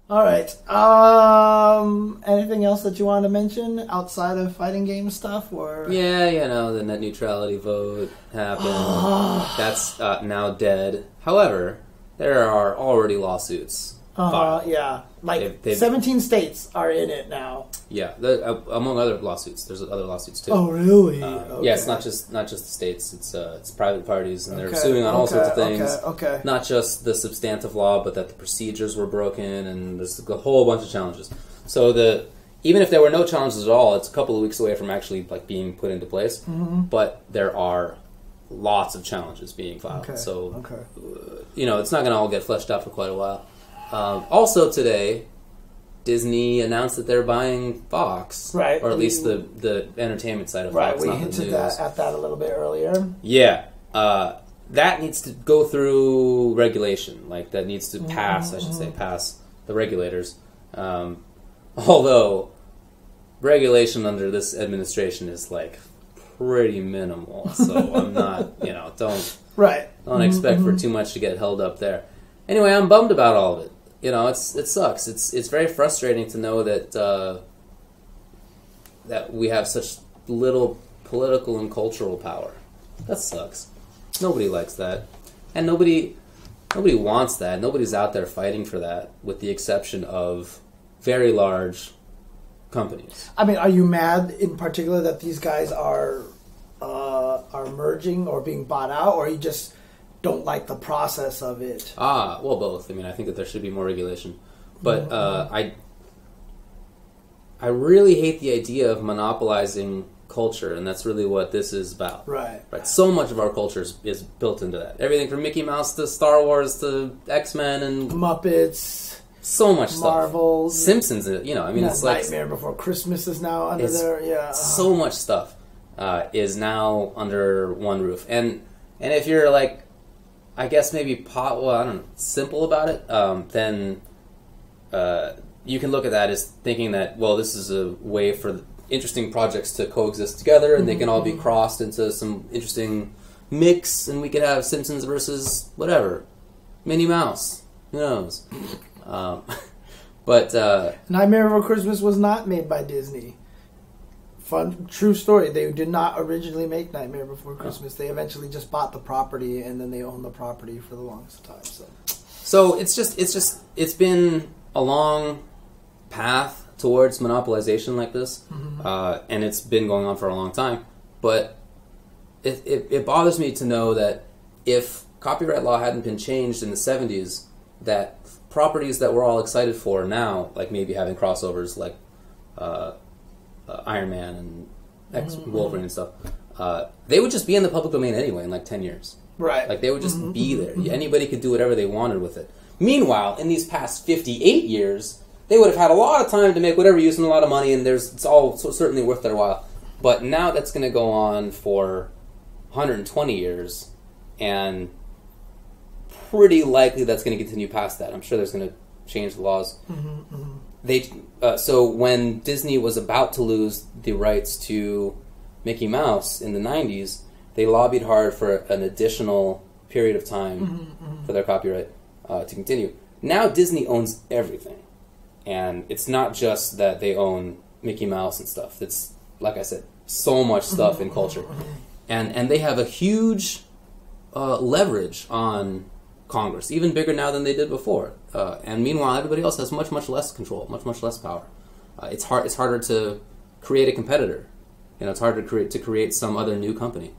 All right. Anything else that you want to mention outside of fighting game stuff? Or Yeah, the net neutrality vote happened. That's now dead. However, there are already lawsuits. Yeah. Like, 17 states are in it now. Yeah, among other lawsuits. There's other lawsuits too. Oh, really? Okay. Yeah, it's not just the states. It's private parties, and they're suing on all sorts of things. Okay. Not just the substantive law, but that the procedures were broken, and there's a whole bunch of challenges. So even if there were no challenges at all, it's a couple of weeks away from actually being put into place. Mm-hmm. But there are lots of challenges being filed. Okay. So it's not going to all get fleshed out for quite a while. Also today, Disney announced that they're buying Fox, right? Or at least the entertainment side of Fox. Right, we hinted at that a little bit earlier. Yeah, that needs to go through regulation. Like that needs to pass. I should say pass the regulators. Although regulation under this administration is pretty minimal, so I'm not don't expect for too much to get held up there. Anyway, I'm bummed about all of it. It sucks. It's very frustrating to know that that we have such little political and cultural power. That sucks. Nobody likes that, and nobody wants that. Nobody's out there fighting for that, with the exception of very large companies. I mean, are you mad in particular that these guys are merging or being bought out, or you just don't like the process of it? Well, both. I mean, I think that there should be more regulation, but I really hate the idea of monopolizing culture, and that's really what this is about. Right. So much of our culture is built into that. Everything from Mickey Mouse to Star Wars to X-Men and Muppets. So much Marvels. Stuff. Simpsons. It's like Nightmare Before Christmas is now under there. Yeah. So much stuff is now under one roof, and if you're I guess maybe simple about it, then you can look at that as thinking that, well, this is a way for interesting projects to coexist together, and they can all be crossed into some interesting mix, and we could have Simpsons versus whatever, Minnie Mouse, who knows? But Nightmare Before Christmas was not made by Disney. True story. They did not originally make Nightmare Before Christmas. They eventually just bought the property, and then they owned the property for the longest time. So it's been a long path towards monopolization like this, and it's been going on for a long time. But it bothers me to know that if copyright law hadn't been changed in the 70s, that properties that we're all excited for now, like maybe having crossovers like Iron Man and Wolverine and stuff, they would just be in the public domain anyway in 10 years. Right. They would just be there. Anybody could do whatever they wanted with it. Meanwhile, in these past 58 years, they would have had a lot of time to make whatever use and a lot of money, and it's all certainly worth their while. But now that's going to go on for 120 years, and pretty likely that's going to continue past that. I'm sure there's going to change the laws. So when Disney was about to lose the rights to Mickey Mouse in the 90s, they lobbied hard for an additional period of time for their copyright to continue. Now Disney owns everything. And it's not just that they own Mickey Mouse and stuff. It's, like I said, so much stuff in culture. And they have a huge leverage on Congress, even bigger now than they did before. And meanwhile, everybody else has much, much less control, much, much less power. It's harder to create a competitor. It's harder to create some other new company,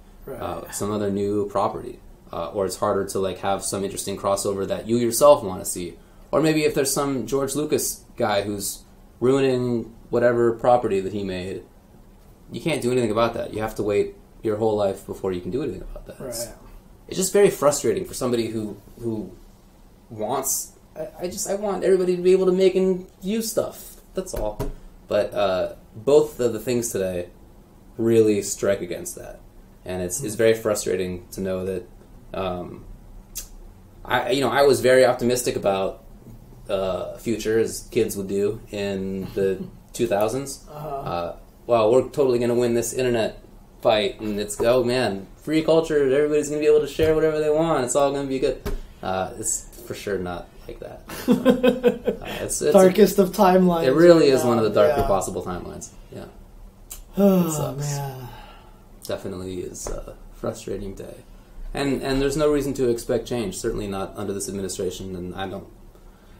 some other new property. Or it's harder to have some interesting crossover that you yourself want to see. Or maybe if there's some George Lucas guy who's ruining whatever property that he made, you can't do anything about that. You have to wait your whole life before you can do anything about that. Right. It's just very frustrating for somebody who wants... I want everybody to be able to make and use stuff. That's all. But both of the things today really strike against that. And it's very frustrating to know that... I was very optimistic about future, as kids would do in the 2000s. Well, we're totally going to win this internet fight, and it's, oh man, free culture, everybody's going to be able to share whatever they want, it's all going to be good. It's for sure not like that. So, it's darkest of timelines. It really is one of the darker possible timelines. Yeah. Oh man, definitely is a frustrating day, and there's no reason to expect change. Certainly not under this administration, and I don't.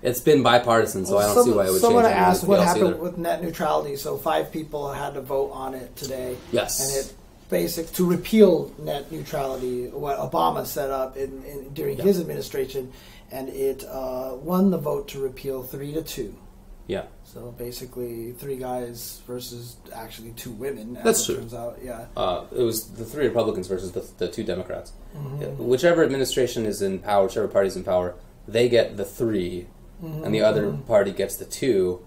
It's been bipartisan, so I don't see why it would change. Someone asked what happened with net neutrality. So 5 people had to vote on it today. Yes, and it to repeal net neutrality, what Obama set up during his administration, and it won the vote to repeal 3-2. Yeah. So basically, 3 guys versus actually 2 women. That's true. Turns out, yeah. It was the 3 Republicans versus the 2 Democrats. Mm-hmm. Whichever administration is in power, whichever party's in power, they get the 3, and the other party gets the 2.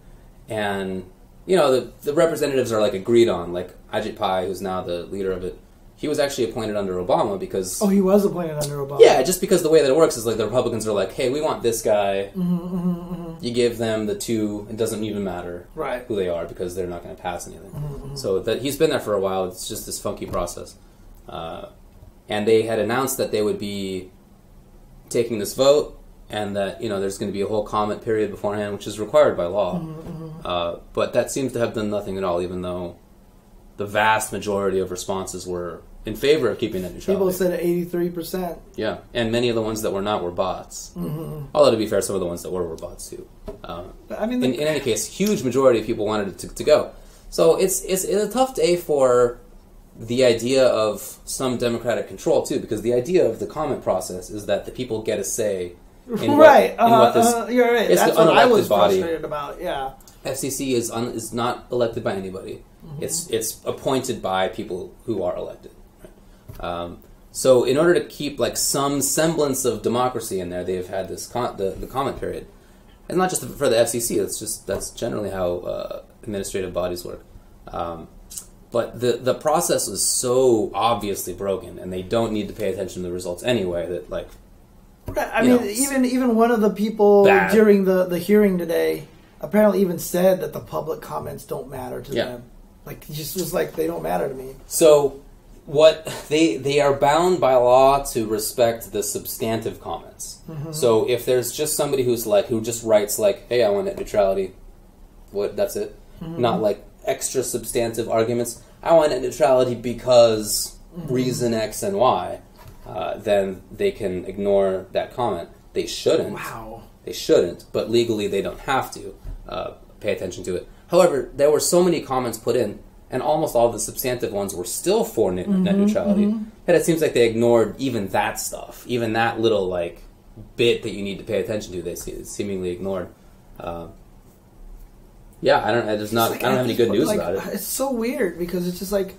And the representatives are like agreed on. Like Ajit Pai, who's now the leader of it, he was actually appointed under Obama because... Oh, he was appointed under Obama. Yeah, just because the way that it works is like the Republicans are like, hey, we want this guy. You give them the 2, it doesn't even matter who they are because they're not going to pass anything. So that he's been there for a while. It's just this funky process. And they had announced that they would be taking this vote and that there's going to be a whole comment period beforehand, which is required by law. But that seems to have done nothing at all, even though the vast majority of responses were in favor of keeping net neutrality. People said 83%. Yeah, and many of the ones that were not were bots. Although, to be fair, some of the ones that were bots, too. I mean, in any case, huge majority of people wanted it to go. So it's a tough day for the idea of some democratic control, too, because the idea of the comment process is that the people get a say in what this... You're right. That's what I was frustrated about, yeah. FCC is not elected by anybody. It's appointed by people who are elected. Right? So in order to keep like some semblance of democracy in there, they've had this the comment period, and not just for the FCC. That's generally how administrative bodies work. But the process is so obviously broken, and they don't need to pay attention to the results anyway. That like, I mean, even one of the people during the hearing today apparently even said that the public comments don't matter to them. Like, he just was like, they don't matter to me. So, what they are bound by law to respect the substantive comments. So, if there's just somebody who just writes like, "Hey, I want net neutrality," that's it. Not like extra substantive arguments. I want net neutrality because reason X and Y. Then they can ignore that comment. They shouldn't. Wow. They shouldn't, but legally they don't have to pay attention to it. However, there were so many comments put in, and almost all the substantive ones were still for net neutrality, that it seems like they ignored even that stuff, even that little like bit that you need to pay attention to. They seemingly ignored. I don't have any good news about it. It's so weird because it's just like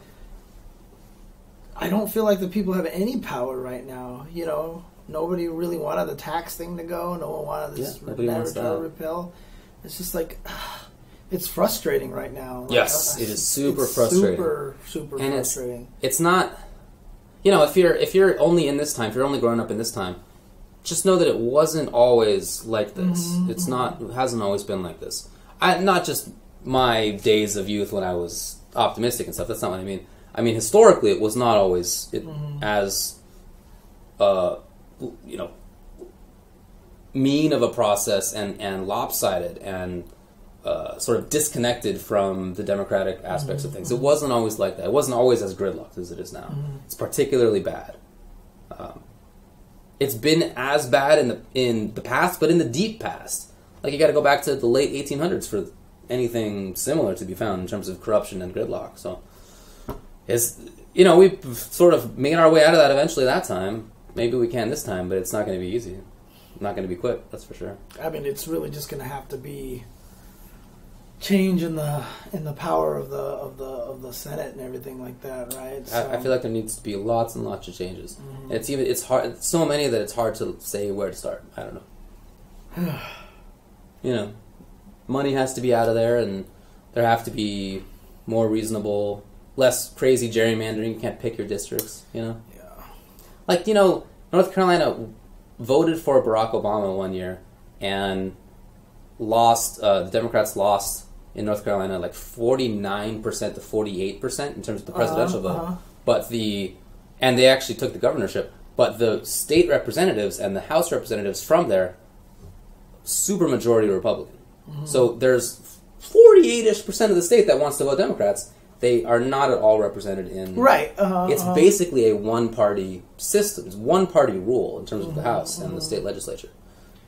I don't feel like the people have any power right now. Nobody really wanted the tax thing to go. No one wanted this repeal. It's just like it's frustrating right now. Yes, it is super frustrating. Super and frustrating. It's not. If you're only in this time, if you're only growing up in this time, just know that it wasn't always like this. It's not. It hasn't always been like this. Not just my days of youth when I was optimistic and stuff. That's not what I mean. I mean, historically, it was not always as, mean of a process and lopsided and sort of disconnected from the democratic aspects of things. It wasn't always like that. It wasn't always as gridlocked as it is now. It's particularly bad. It's been as bad in the past, but in the deep past. Like, you got to go back to the late 1800s for anything similar to be found in terms of corruption and gridlock. So, we've sort of made our way out of that eventually that time. Maybe we can this time, but it's not going to be easy. Not going to be quick, that's for sure. I mean, it's really just going to have to be change in the power of the Senate and everything like that, right? So, I feel like there needs to be lots and lots of changes. It's hard. It's so many that it's hard to say where to start. I don't know. Money has to be out of there, and there have to be more reasonable, less crazy gerrymandering. You can't pick your districts. Yeah. Like North Carolina voted for Barack Obama one year and lost. The Democrats lost in North Carolina like 49% to 48% in terms of the presidential vote. But and they actually took the governorship. But the state representatives and the House representatives from there super majority Republican. So there's 48-ish% of the state that wants to vote Democrats. They are not at all represented in... Right. It's basically a one-party system. It's one-party rule in terms of the House and the state legislature.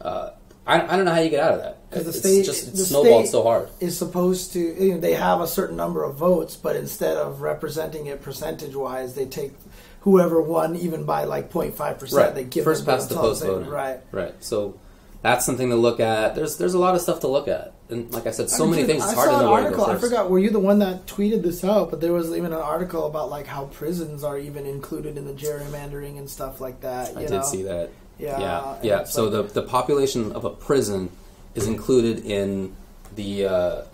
I don't know how you get out of that. Because It's snowballed so hard. Is supposed to... they have a certain number of votes, but instead of representing it percentage-wise, they take whoever won, even by like 0.5%, right. they give First them past the post voting. Right. Right. So that's something to look at. There's a lot of stuff to look at. And like I said, so many things, it's hard to know where to go first. I forgot, were you the one that tweeted this out? But there was even an article about like how prisons are even included in the gerrymandering and stuff like that. I did see that. Yeah. So the population of a prison is included in the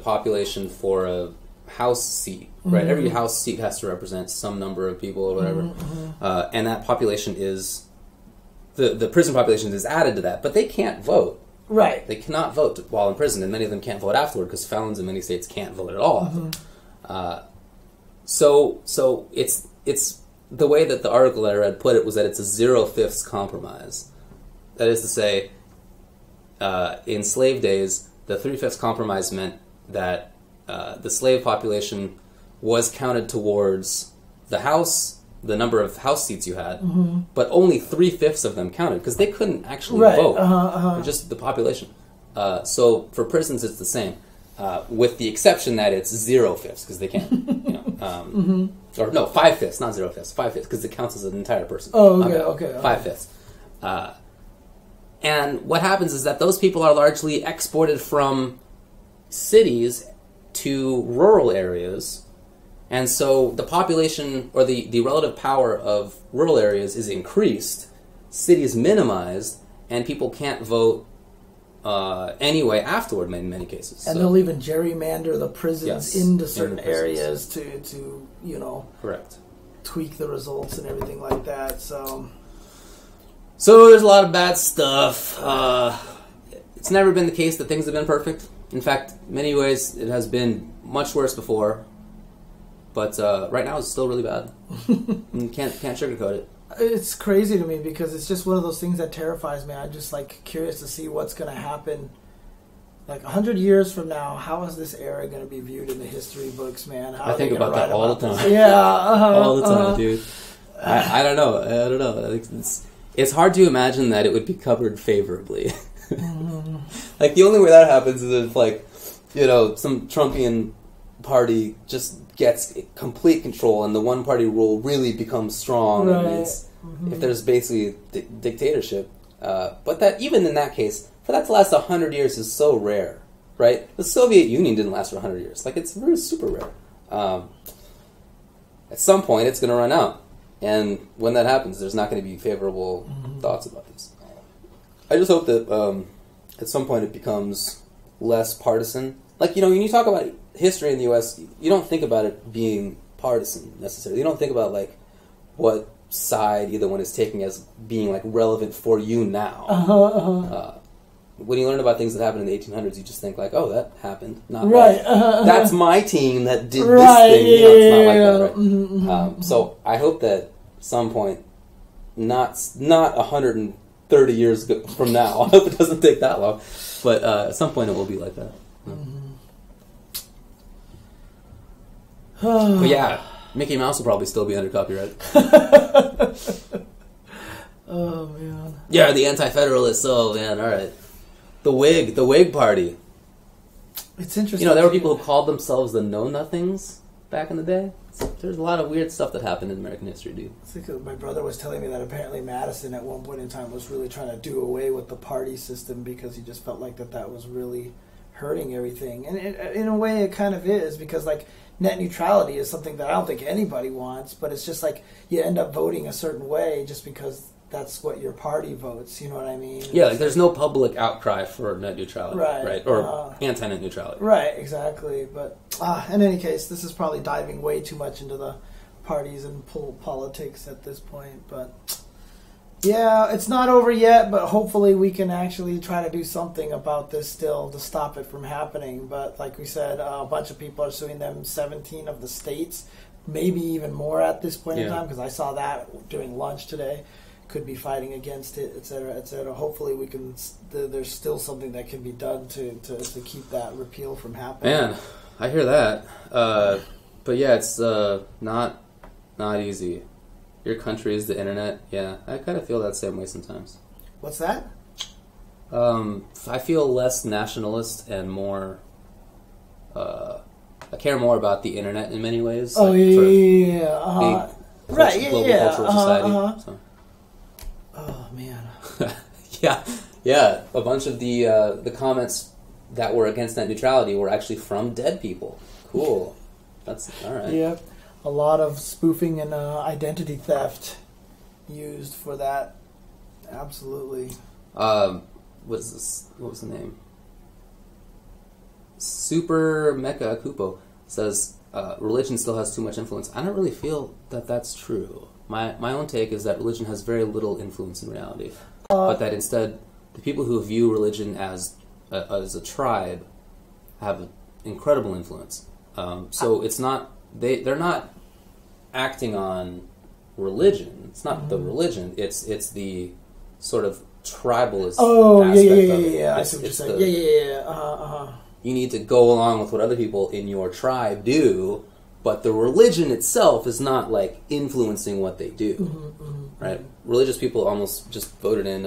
population for a House seat, right? Every House seat has to represent some number of people or whatever, and that population is the prison population is added to that, but they can't vote. Right. They cannot vote while in prison, and many of them can't vote afterward because felons in many states can't vote at all. So it's the way that the article that I read put it was that it's a 0/5 compromise. That is to say, in slave days, the 3/5 compromise meant that the slave population was counted towards the House, the number of House seats you had, but only 3/5 of them counted because they couldn't actually vote. They're just the population. So for prisons, it's the same, with the exception that it's 0/5 because they can't. Or no, 5/5, not 0/5, 5/5 because it counts as an entire person. Oh, okay. 5/5. And what happens is that those people are largely exported from cities to rural areas, and so the population or the relative power of rural areas is increased, cities minimized, and people can't vote anyway afterward in many cases. And they'll even gerrymander the prisons into certain areas to correct, tweak the results and everything like that. So there's a lot of bad stuff. It's never been the case that things have been perfect. In fact, in many ways, it has been much worse before. But right now, it's still really bad. You can't sugarcoat it. It's crazy to me because it's just one of those things that terrifies me. I'm just like curious to see what's going to happen. Like 100 years from now, how is this era going to be viewed in the history books, man? I think about that all the time. Yeah, all the time, dude. I don't know. It's hard to imagine that it would be covered favorably. Like the only way that happens is if, like, some Trumpian party just gets complete control and the one-party rule really becomes strong. Right. And if there's basically dictatorship. But that even in that case, for that to last 100 years is so rare, right? The Soviet Union didn't last for 100 years. Like, it's really super rare. At some point, it's going to run out. And when that happens, there's not going to be favorable thoughts about this. I just hope that at some point it becomes less partisan. Like, when you talk about history in the U.S., you don't think about it being partisan, necessarily. You don't think about, like, what side either one is taking as being, like, relevant for you now. When you learn about things that happened in the 1800s, you just think, like, oh, that happened. Not right. Like, that's my team that did this thing. It's not like that, right? So I hope that at some point, not 130 years from now, I hope it doesn't take that long, but at some point it will be like that. But yeah, Mickey Mouse will probably still be under copyright. Oh, man. Yeah, the anti-federalists. Oh, man, all right. The Whig Party. It's interesting. There were people who called themselves the Know-Nothings back in the day. There's a lot of weird stuff that happened in American history, dude. It's like my brother was telling me that apparently Madison at one point in time was really trying to do away with the party system because he just felt like that was really hurting everything. And in a way it kind of is, because like net neutrality is something that I don't think anybody wants, but it's just like you end up voting a certain way just because that's what your party votes, you know what I mean? Yeah, like there's no public outcry for net neutrality, right? Or anti-net neutrality. Right, exactly. But in any case, this is probably diving way too much into the parties and politics at this point. But yeah, it's not over yet, but hopefully we can actually try to do something about this still to stop it from happening. But like we said, a bunch of people are suing them, 17 of the states, maybe even more at this point in time, because I saw that during lunch today. could be fighting against it, et cetera, et cetera. Hopefully, we can. There's still something that can be done to keep that repeal from happening. Man, I hear that. But yeah, it's not easy. Your country is the internet. Yeah, I kind of feel that same way sometimes. What's that? I feel less nationalist and more. I care more about the internet in many ways. Oh, like yeah. Right, yeah, global yeah. cultural society. So. Oh, man. Yeah. A bunch of the comments that were against net neutrality were actually from dead people. Cool. That's all right. Yeah. A lot of spoofing and identity theft used for that. Absolutely. What was the name? Super Mecha Kupo says religion still has too much influence. I don't really feel that that's true. My own take is that religion has very little influence in reality, but that instead the people who view religion as a tribe have incredible influence. So it's not they're not acting on religion. It's not the religion. It's the sort of tribalist. Oh, aspect of yeah. I see what you're saying. Yeah. You need to go along with what other people in your tribe do, but the religion itself is not like influencing what they do, right? Religious people almost just voted in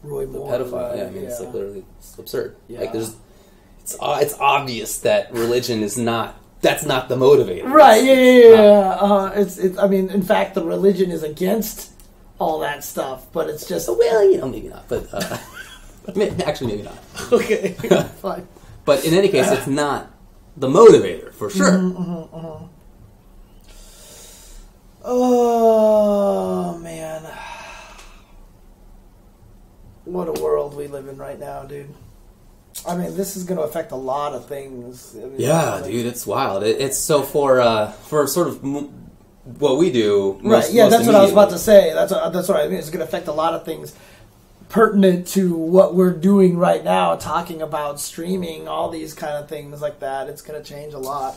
Roy the Moore, pedophile. right? Yeah, I mean it's like literally absurd. Yeah. Like it's obvious that religion is not. That's not the motivator. Right? Yeah. It's. I mean, in fact, the religion is against all that stuff, but it's just. Well, maybe not, but actually, maybe not. Okay, fine. But in any case, it's not the motivator for sure. Oh man, what a world we live in right now, dude. I mean, this is going to affect a lot of things. I mean, yeah, dude, it's wild. It's so for sort of what we do. Right. Yeah, that's what I was about to say. That's what I mean. It's going to affect a lot of things pertinent to what we're doing right now, talking about streaming, all these kind of things like that. It's going to change a lot.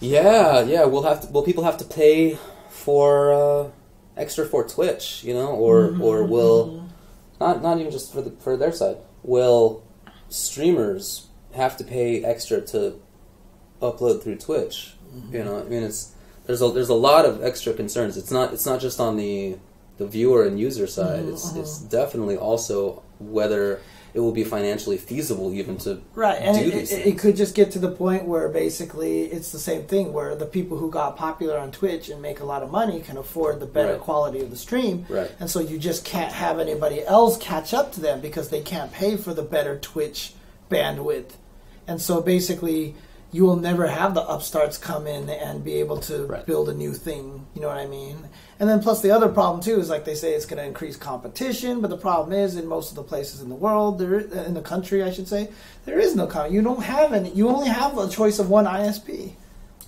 Yeah. Will people have to pay for extra for Twitch? Or will not even just for their side? Will streamers have to pay extra to upload through Twitch? I mean, there's a lot of extra concerns. It's not just on the viewer and user side. It's definitely also whether it will be financially feasible even to do these things. It could just get to the point where basically it's the same thing where the people who got popular on Twitch and make a lot of money can afford the better quality of the stream. Right. And so you just can't have anybody else catch up to them because they can't pay for the better Twitch bandwidth. And so basically you will never have the upstarts come in and be able to build a new thing. You know what I mean? And then plus the other problem too is like they say it's going to increase competition, but the problem is in most of the places in the world, in the country I should say, there is no competition. You don't have any. You only have a choice of one ISP.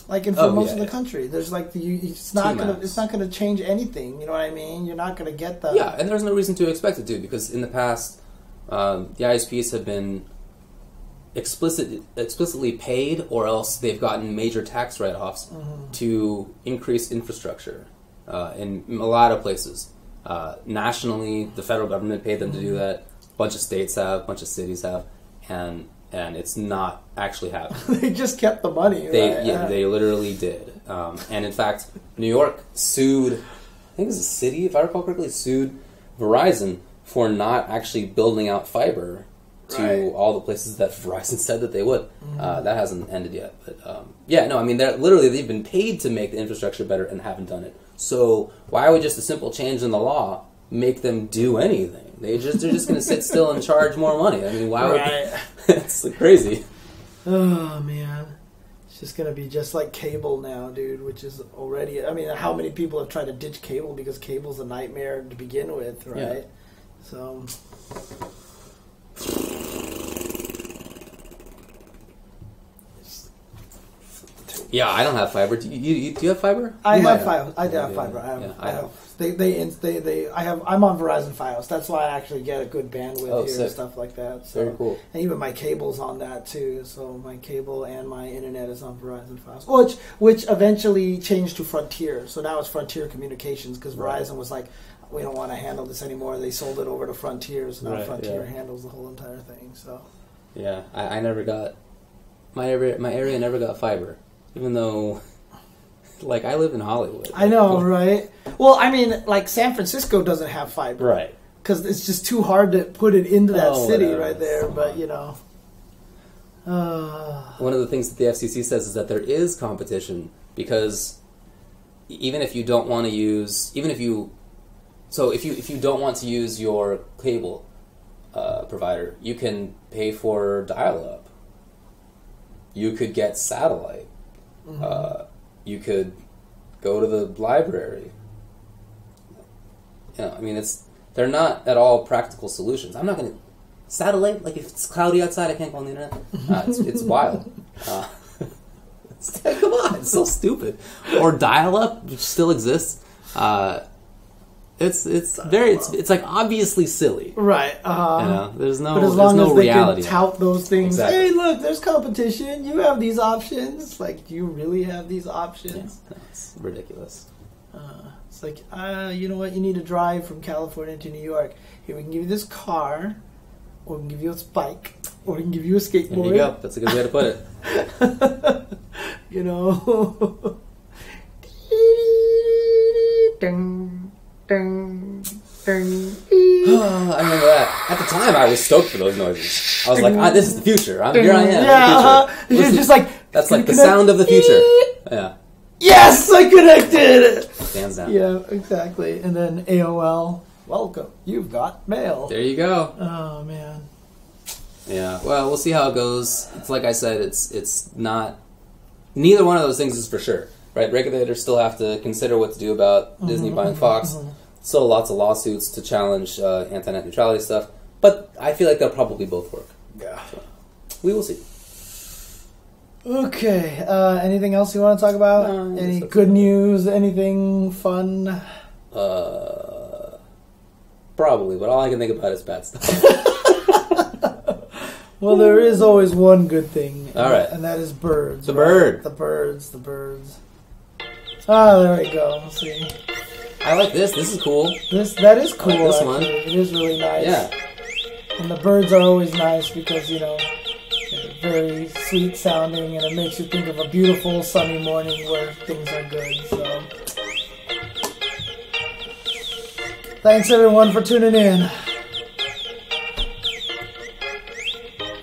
Like in most of the country, there's like it's not going to change anything. You know what I mean? You're not going to get the and there's no reason to expect it to because in the past the ISPs have been explicitly paid, or else they've gotten major tax write-offs to increase infrastructure in a lot of places. Nationally, the federal government paid them to do that. A bunch of states have, a bunch of cities have, and it's not actually happening. They just kept the money. They literally did. And in fact, New York sued, I think it was a city, if I recall correctly, sued Verizon for not actually building out fiber to all the places that Verizon said that they would. That hasn't ended yet. But I mean, they've been paid to make the infrastructure better and haven't done it. So why would just a simple change in the law make them do anything? They're just going to sit still and charge more money. I mean, why would it's crazy. Oh, man. It's just going to be just like cable now, dude, which is already... I mean, how many people have tried to ditch cable because cable's a nightmare to begin with, right? Yeah. So... Yeah, I don't have fiber. Do you have fiber? I have fiber. I do have fiber. I have. I'm on Verizon Fios. That's why I actually get a good bandwidth here and stuff like that. So, very cool. And even my cable's on that too. So my cable and my internet is on Verizon Fios, which eventually changed to Frontier. So now it's Frontier Communications because Verizon was like, we don't want to handle this anymore. They sold it over to Frontier, so now Right, Frontier yeah. handles the whole entire thing. So Yeah, I never got my area never got fiber, even though like I live in Hollywood. I know, right? Well, I mean, like San Francisco doesn't have fiber, Right. Because it's just too hard to put it into that city whatever. right there. But you know, One of the things that the FCC says is that there is competition because even if you don't want to use, if you don't want to use your cable provider, you can pay for dial-up. You could get satellite. You could go to the library. You know, I mean, they're not at all practical solutions. I'm not going to satellite. Like if it's cloudy outside, I can't go on the internet. It's wild. Come on, it's so stupid. Or dial-up, which still exists. It's like obviously silly. right? You know, there's But as long no as they reality. can tout those things, Exactly. hey, look, there's competition. You have these options. Like, do you really have these options? That's ridiculous. It's like, you know what? You need to drive from California to New York. Here, we can give you this car, or we can give you a bike, or we can give you a skateboard. There you go. That's a good way to put it. You know. Ding, ding, ding. I remember that. At the time, I was stoked for those noises. I was like, this is the future. Here I am. Yeah, in the future. You're just like, That's like the sound of the future. Yeah. Yes, I connected. Hands down. Yeah, exactly. And then AOL, welcome. You've got mail. There you go. Oh man. Yeah. Well, we'll see how it goes. It's like I said. It's not. Neither one of those things is for sure. Right? Regulators still have to consider what to do about Disney buying Fox. Still lots of lawsuits to challenge anti-net neutrality stuff. But I feel like they'll probably both work. Yeah. So, we will see. Okay. Anything else you want to talk about? No, Any that's good okay. news? Anything fun? Probably, but all I can think about is bad stuff. Well, there is always one good thing. All right. And that is birds. The right? bird. The birds. The birds. Ah, there we go. Let's see. I like this. This is cool. That is cool. I like this actually. one. It is really nice. Yeah. And the birds are always nice because, you know, they're very sweet sounding and it makes you think of a beautiful sunny morning where things are good. So, thanks everyone for tuning in.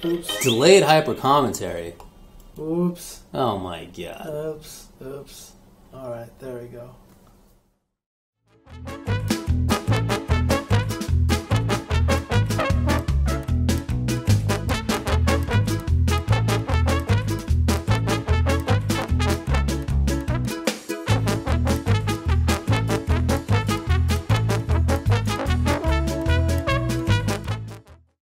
Oops. Delayed hyper commentary. Oops. Oh my god. Oops. Oops. All right, there we go.